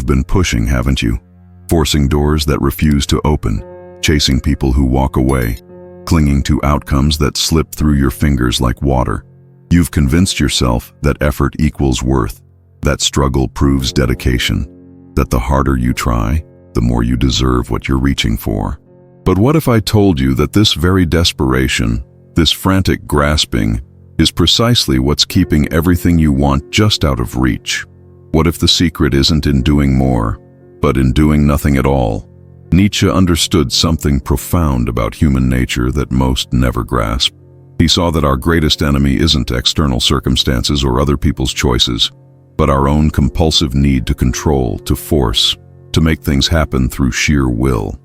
You've been pushing, haven't you? Forcing doors that refuse to open, chasing people who walk away, clinging to outcomes that slip through your fingers like water. You've convinced yourself that effort equals worth, that struggle proves dedication, that the harder you try, the more you deserve what you're reaching for. But what if I told you that this very desperation, this frantic grasping, is precisely what's keeping everything you want just out of reach? What if the secret isn't in doing more, but in doing nothing at all? Nietzsche understood something profound about human nature that most never grasp. He saw that our greatest enemy isn't external circumstances or other people's choices, but our own compulsive need to control, to force, to make things happen through sheer will.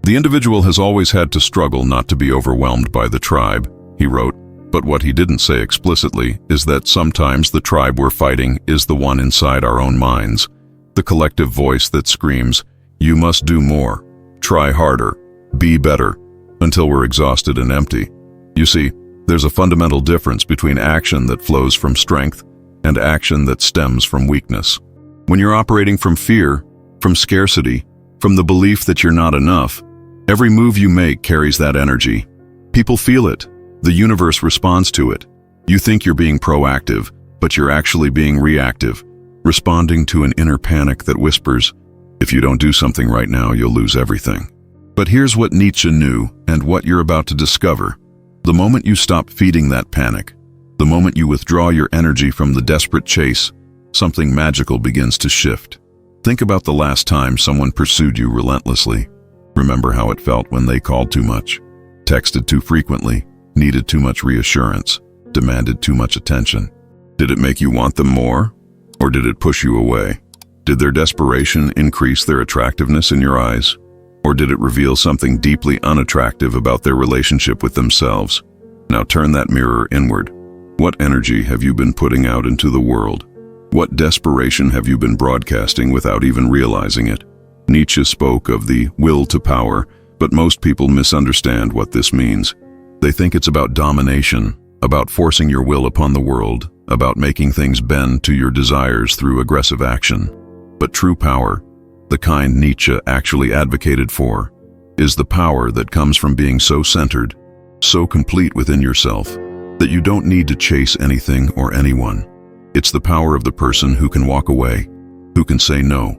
The individual has always had to struggle not to be overwhelmed by the tribe, he wrote, but what he didn't say explicitly is that sometimes the tribe we're fighting is the one inside our own minds, the collective voice that screams, "You must do more, try harder, be better," until we're exhausted and empty. You see, there's a fundamental difference between action that flows from strength and action that stems from weakness. When you're operating from fear, from scarcity, from the belief that you're not enough, every move you make carries that energy. People feel it. The universe responds to it. You think you're being proactive, but you're actually being reactive, responding to an inner panic that whispers, "If you don't do something right now, you'll lose everything." But here's what Nietzsche knew and what you're about to discover. The moment you stop feeding that panic, the moment you withdraw your energy from the desperate chase, something magical begins to shift. Think about the last time someone pursued you relentlessly. Remember how it felt when they called too much, texted too frequently, needed too much reassurance, demanded too much attention. Did it make you want them more, or did it push you away? Did their desperation increase their attractiveness in your eyes, or did it reveal something deeply unattractive about their relationship with themselves? Now turn that mirror inward. What energy have you been putting out into the world? What desperation have you been broadcasting without even realizing it? Nietzsche spoke of the will to power, but most people misunderstand what this means. They think it's about domination, about forcing your will upon the world, about making things bend to your desires through aggressive action. But true power, the kind Nietzsche actually advocated for, is the power that comes from being so centered, so complete within yourself, that you don't need to chase anything or anyone. It's the power of the person who can walk away, who can say no,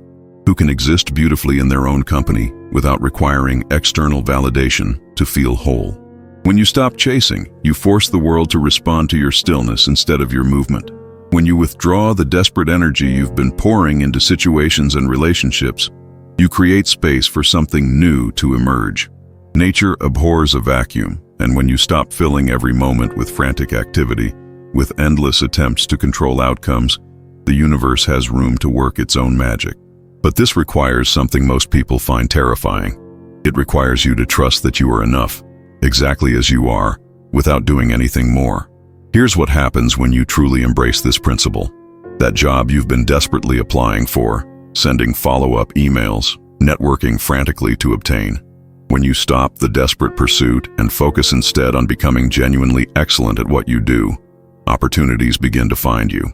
who can exist beautifully in their own company without requiring external validation to feel whole. When you stop chasing, you force the world to respond to your stillness instead of your movement. When you withdraw the desperate energy you've been pouring into situations and relationships, you create space for something new to emerge. Nature abhors a vacuum, and when you stop filling every moment with frantic activity, with endless attempts to control outcomes, the universe has room to work its own magic. But this requires something most people find terrifying. It requires you to trust that you are enough, exactly as you are, without doing anything more. Here's what happens when you truly embrace this principle. That job you've been desperately applying for, sending follow-up emails, networking frantically to obtain. When you stop the desperate pursuit and focus instead on becoming genuinely excellent at what you do, opportunities begin to find you.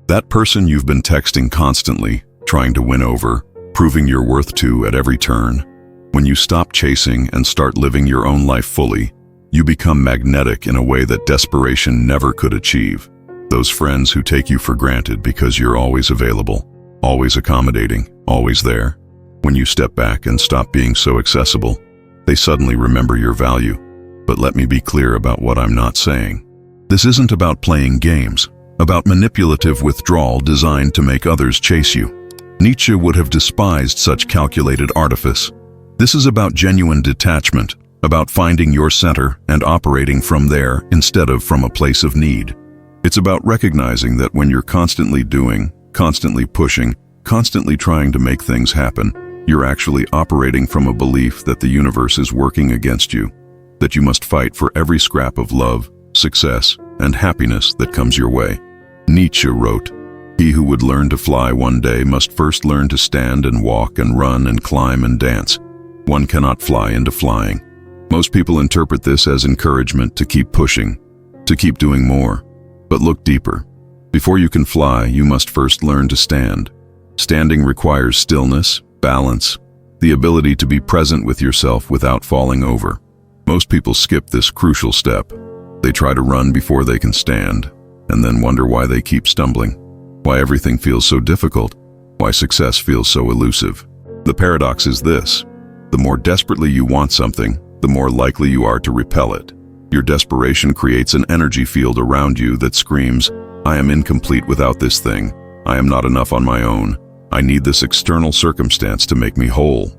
That person you've been texting constantly, trying to win over, proving your worth to at every turn. When you stop chasing and start living your own life fully, you become magnetic in a way that desperation never could achieve. Those friends who take you for granted because you're always available, always accommodating, always there. When you step back and stop being so accessible, they suddenly remember your value. But let me be clear about what I'm not saying. This isn't about playing games, about manipulative withdrawal designed to make others chase you. Nietzsche would have despised such calculated artifice. This is about genuine detachment, about finding your center and operating from there instead of from a place of need. It's about recognizing that when you're constantly doing, constantly pushing, constantly trying to make things happen, you're actually operating from a belief that the universe is working against you, that you must fight for every scrap of love, success, and happiness that comes your way. Nietzsche wrote, "He who would learn to fly one day must first learn to stand and walk and run and climb and dance. One cannot fly into flying." Most people interpret this as encouragement to keep pushing, to keep doing more. But look deeper. Before you can fly, you must first learn to stand. Standing requires stillness, balance, the ability to be present with yourself without falling over. Most people skip this crucial step. They try to run before they can stand, and then wonder why they keep stumbling, why everything feels so difficult, why success feels so elusive. The paradox is this: the more desperately you want something, the more likely you are to repel it. Your desperation creates an energy field around you that screams, "I am incomplete without this thing. I am not enough on my own. I need this external circumstance to make me whole."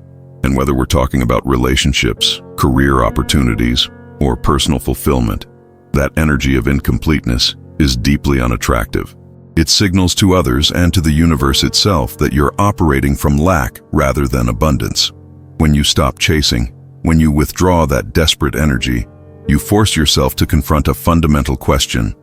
And whether we're talking about relationships, career opportunities, or personal fulfillment, that energy of incompleteness is deeply unattractive. It signals to others and to the universe itself that you're operating from lack rather than abundance. When you stop chasing, when you withdraw that desperate energy, you force yourself to confront a fundamental question.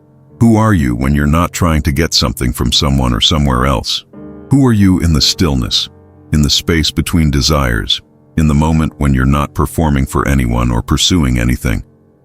Who are you when you're not trying to get something from someone or somewhere else? Who are you in the stillness, in the space between desires, in the moment when you're not performing for anyone or pursuing anything?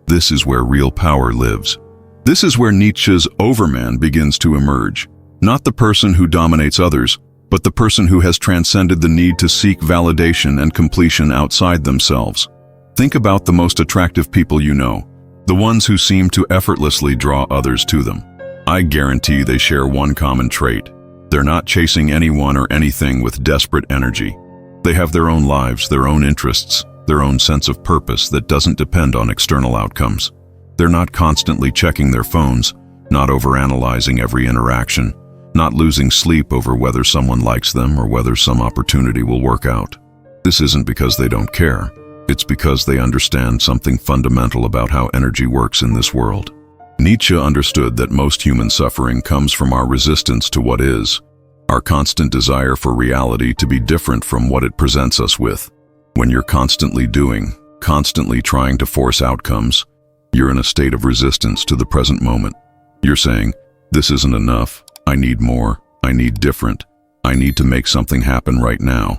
This is where real power lives. This is where Nietzsche's overman begins to emerge. Not the person who dominates others, but the person who has transcended the need to seek validation and completion outside themselves. Think about the most attractive people you know, the ones who seem to effortlessly draw others to them. I guarantee they share one common trait. They're not chasing anyone or anything with desperate energy. They have their own lives, their own interests, their own sense of purpose that doesn't depend on external outcomes. They're not constantly checking their phones, not overanalyzing every interaction, not losing sleep over whether someone likes them or whether some opportunity will work out. This isn't because they don't care. It's because they understand something fundamental about how energy works in this world. Nietzsche understood that most human suffering comes from our resistance to what is, our constant desire for reality to be different from what it presents us with. When you're constantly doing, constantly trying to force outcomes, you're in a state of resistance to the present moment. You're saying, "This isn't enough. I need more. I need different. I need to make something happen right now."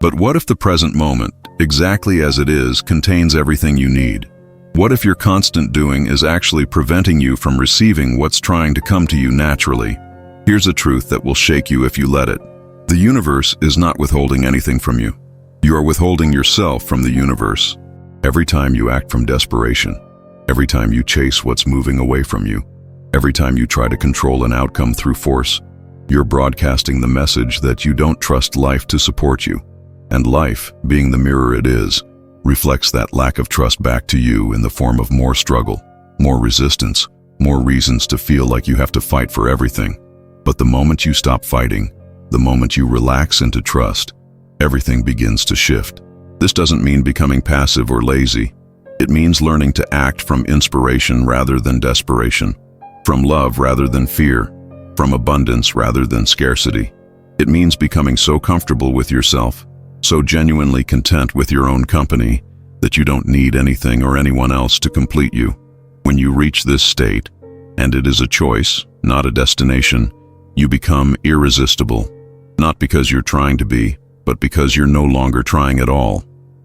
But what if the present moment, exactly as it is, contains everything you need? What if your constant doing is actually preventing you from receiving what's trying to come to you naturally? Here's a truth that will shake you if you let it. The universe is not withholding anything from you. You are withholding yourself from the universe. Every time you act from desperation, every time you chase what's moving away from you, every time you try to control an outcome through force, you're broadcasting the message that you don't trust life to support you. And life, being the mirror it is, reflects that lack of trust back to you in the form of more struggle, more resistance, more reasons to feel like you have to fight for everything. But the moment you stop fighting, the moment you relax into trust, everything begins to shift. This doesn't mean becoming passive or lazy. It means learning to act from inspiration rather than desperation, from love rather than fear, from abundance rather than scarcity. It means becoming so comfortable with yourself, so genuinely content with your own company, that you don't need anything or anyone else to complete you. When you reach this state, and it is a choice, not a destination, you become irresistible, not because you're trying to be, but because you're no longer trying at all.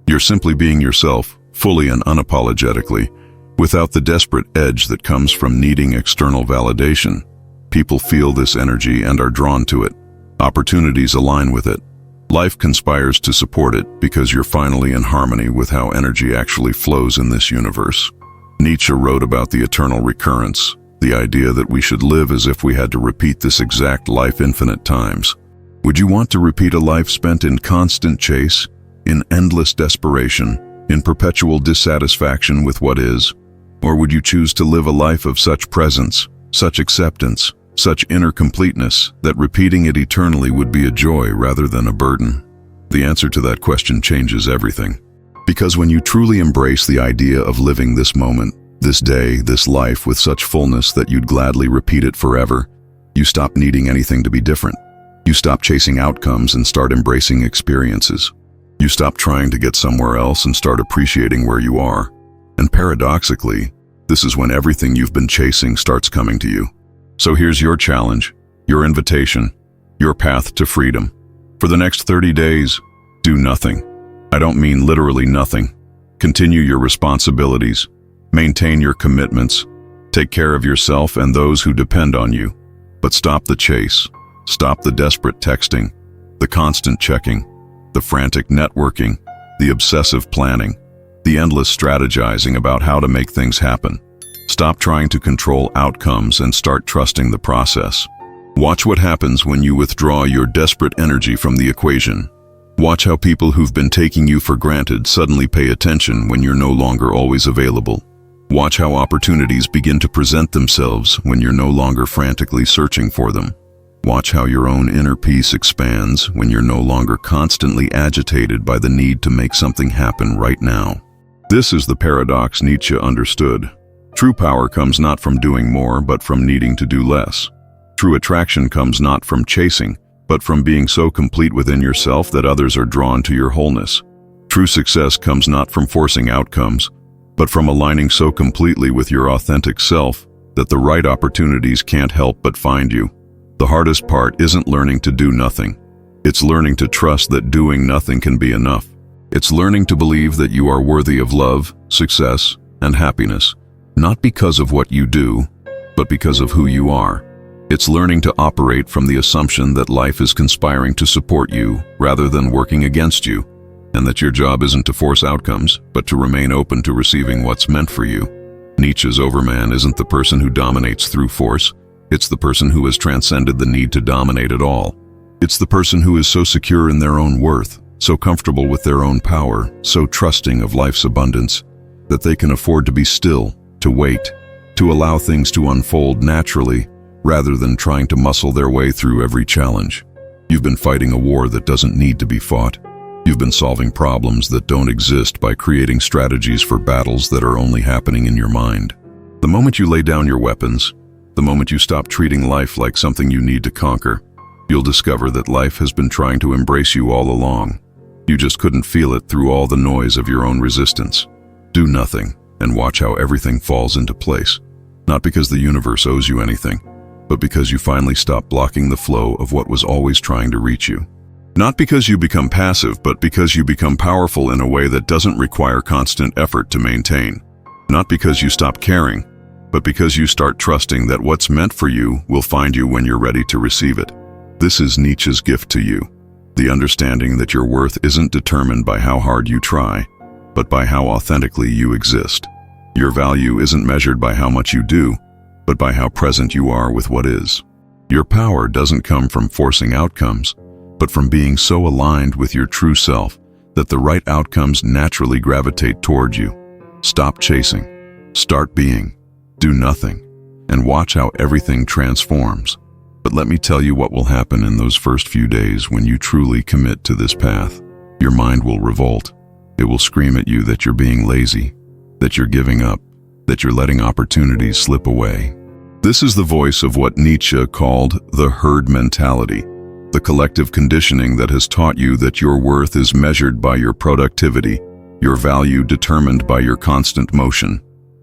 You're simply being yourself, fully and unapologetically, without the desperate edge that comes from needing external validation. People feel this energy and are drawn to it. Opportunities align with it. Life conspires to support it because you're finally in harmony with how energy actually flows in this universe. Nietzsche wrote about the eternal recurrence, the idea that we should live as if we had to repeat this exact life infinite times. Would you want to repeat a life spent in constant chase, in endless desperation, in perpetual dissatisfaction with what is? Or would you choose to live a life of such presence, such acceptance, such inner completeness, that repeating it eternally would be a joy rather than a burden? The answer to that question changes everything. Because when you truly embrace the idea of living this moment, this day, this life with such fullness that you'd gladly repeat it forever, you stop needing anything to be different. You stop chasing outcomes and start embracing experiences. You stop trying to get somewhere else and start appreciating where you are. And paradoxically, this is when everything you've been chasing starts coming to you. So here's your challenge, your invitation, your path to freedom. For the next 30 days, do nothing. I don't mean literally nothing. Continue your responsibilities, maintain your commitments, take care of yourself and those who depend on you. But stop the chase, stop the desperate texting, The constant checking, the frantic networking, the obsessive planning, the endless strategizing about how to make things happen. Stop trying to control outcomes and start trusting the process. Watch what happens when you withdraw your desperate energy from the equation. Watch how people who've been taking you for granted suddenly pay attention when you're no longer always available. Watch how opportunities begin to present themselves when you're no longer frantically searching for them. Watch how your own inner peace expands when you're no longer constantly agitated by the need to make something happen right now. This is the paradox Nietzsche understood. True power comes not from doing more, but from needing to do less. True attraction comes not from chasing, but from being so complete within yourself that others are drawn to your wholeness. True success comes not from forcing outcomes, but from aligning so completely with your authentic self that the right opportunities can't help but find you. The hardest part isn't learning to do nothing. It's learning to trust that doing nothing can be enough. It's learning to believe that you are worthy of love, success, and happiness, not because of what you do, but because of who you are. It's learning to operate from the assumption that life is conspiring to support you rather than working against you, and that your job isn't to force outcomes, but to remain open to receiving what's meant for you. Nietzsche's overman isn't the person who dominates through force. It's the person who has transcended the need to dominate at all. It's the person who is so secure in their own worth, so comfortable with their own power, so trusting of life's abundance, that they can afford to be still, to wait, to allow things to unfold naturally, rather than trying to muscle their way through every challenge. You've been fighting a war that doesn't need to be fought. You've been solving problems that don't exist by creating strategies for battles that are only happening in your mind. The moment you lay down your weapons, the moment you stop treating life like something you need to conquer, you'll discover that life has been trying to embrace you all along. You just couldn't feel it through all the noise of your own resistance. Do nothing and watch how everything falls into place. Not because the universe owes you anything, but because you finally stop blocking the flow of what was always trying to reach you. Not because you become passive, but because you become powerful in a way that doesn't require constant effort to maintain. Not because you stop caring, but because you start trusting that what's meant for you will find you when you're ready to receive it. This is Nietzsche's gift to you. The understanding that your worth isn't determined by how hard you try, but by how authentically you exist. Your value isn't measured by how much you do, but by how present you are with what is. Your power doesn't come from forcing outcomes, but from being so aligned with your true self that the right outcomes naturally gravitate toward you. Stop chasing. Start being. Do nothing, and watch how everything transforms. But let me tell you what will happen in those first few days when you truly commit to this path. Your mind will revolt. It will scream at you that you're being lazy, that you're giving up, that you're letting opportunities slip away. This is the voice of what Nietzsche called the herd mentality, the collective conditioning that has taught you that your worth is measured by your productivity, your value determined by your constant motion.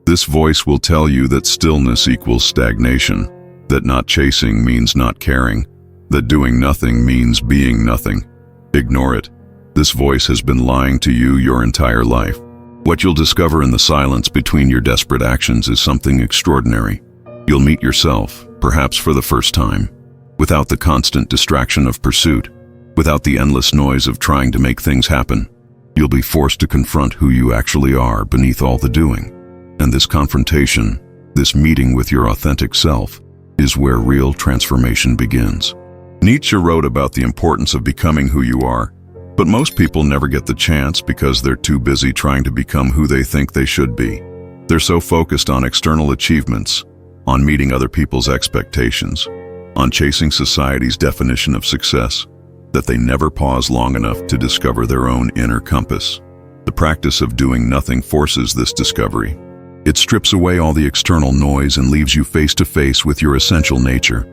This voice will tell you that stillness equals stagnation, that not chasing means not caring, that doing nothing means being nothing. Ignore it. This voice has been lying to you your entire life. What you'll discover in the silence between your desperate actions is something extraordinary. You'll meet yourself, perhaps for the first time, without the constant distraction of pursuit, without the endless noise of trying to make things happen. You'll be forced to confront who you actually are beneath all the doing. And this confrontation, this meeting with your authentic self, is where real transformation begins. Nietzsche wrote about the importance of becoming who you are, but most people never get the chance because they're too busy trying to become who they think they should be. They're so focused on external achievements, on meeting other people's expectations, on chasing society's definition of success, that they never pause long enough to discover their own inner compass. The practice of doing nothing forces this discovery. It strips away all the external noise and leaves you face to face with your essential nature.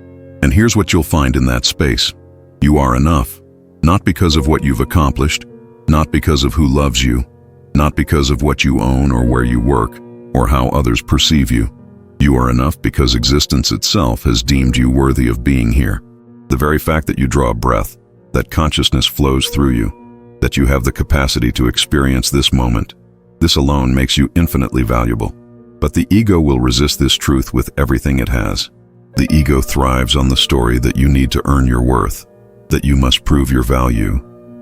And here's what you'll find in that space. You are enough, not because of what you've accomplished, not because of who loves you, not because of what you own or where you work, or how others perceive you. You are enough because existence itself has deemed you worthy of being here. The very fact that you draw a breath, that consciousness flows through you, that you have the capacity to experience this moment, this alone makes you infinitely valuable. But the ego will resist this truth with everything it has. The ego thrives on the story that you need to earn your worth, that you must prove your value,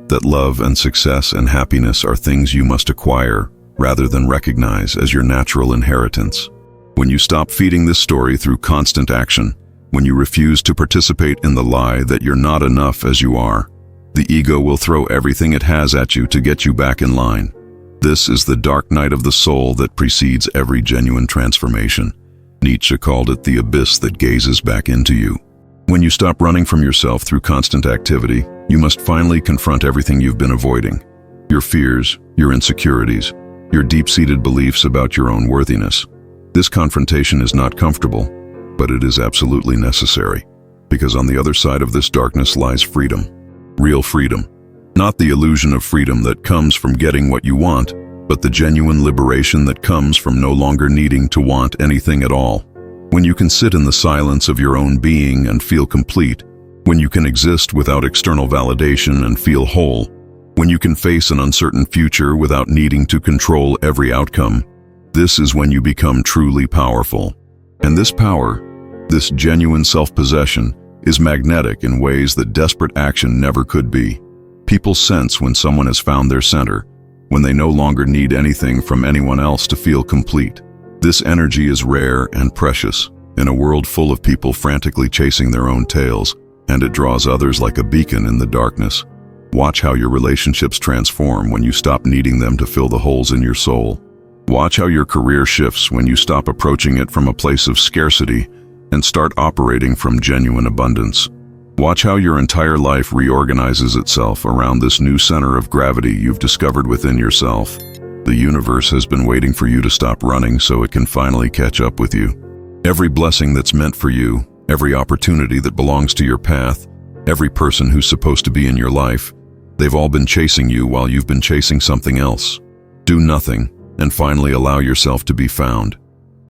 that love and success and happiness are things you must acquire rather than recognize as your natural inheritance. When you stop feeding this story through constant action, when you refuse to participate in the lie that you're not enough as you are, the ego will throw everything it has at you to get you back in line. This is the dark night of the soul that precedes every genuine transformation. Nietzsche called it the abyss that gazes back into you. When you stop running from yourself through constant activity, you must finally confront everything you've been avoiding. Your fears, your insecurities, your deep-seated beliefs about your own worthiness. This confrontation is not comfortable, but it is absolutely necessary, because on the other side of this darkness lies freedom. Real freedom. Not the illusion of freedom that comes from getting what you want, but the genuine liberation that comes from no longer needing to want anything at all. When you can sit in the silence of your own being and feel complete, when you can exist without external validation and feel whole, when you can face an uncertain future without needing to control every outcome, this is when you become truly powerful. And this power, this genuine self-possession, is magnetic in ways that desperate action never could be. People sense when someone has found their center, when they no longer need anything from anyone else to feel complete. This energy is rare and precious in a world full of people frantically chasing their own tails, and it draws others like a beacon in the darkness. Watch how your relationships transform when you stop needing them to fill the holes in your soul. Watch how your career shifts when you stop approaching it from a place of scarcity and start operating from genuine abundance. Watch how your entire life reorganizes itself around this new center of gravity you've discovered within yourself. The universe has been waiting for you to stop running so it can finally catch up with you. Every blessing that's meant for you, every opportunity that belongs to your path, every person who's supposed to be in your life, they've all been chasing you while you've been chasing something else. Do nothing, and finally allow yourself to be found.